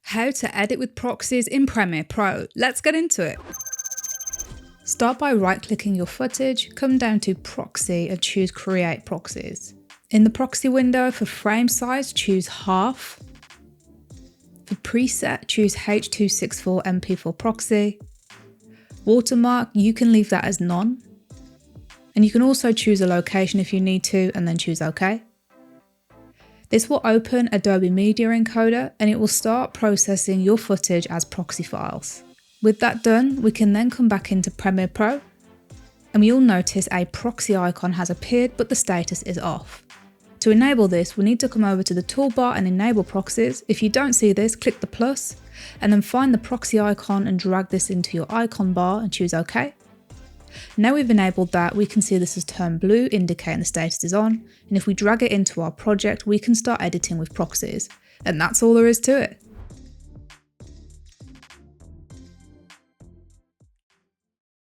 How to edit with proxies in Premiere Pro. Let's get into it. Start by right-clicking your footage, come down to Proxy and choose Create Proxies. In the Proxy window, for frame size, choose half. For preset, choose H.264 MP4 Proxy. Watermark, you can leave that as none. And you can also choose a location if you need to, and then choose OK. This will open Adobe Media Encoder and it will start processing your footage as proxy files. With that done, we can then come back into Premiere Pro and you'll notice a proxy icon has appeared but the status is off. To enable this, we need to come over to the toolbar and enable proxies. If you don't see this, click the plus and then find the proxy icon and drag this into your icon bar and choose OK. Now we've enabled that, we can see this has turned blue, indicating the status is on, and if we drag it into our project, we can start editing with proxies. And that's all there is to it.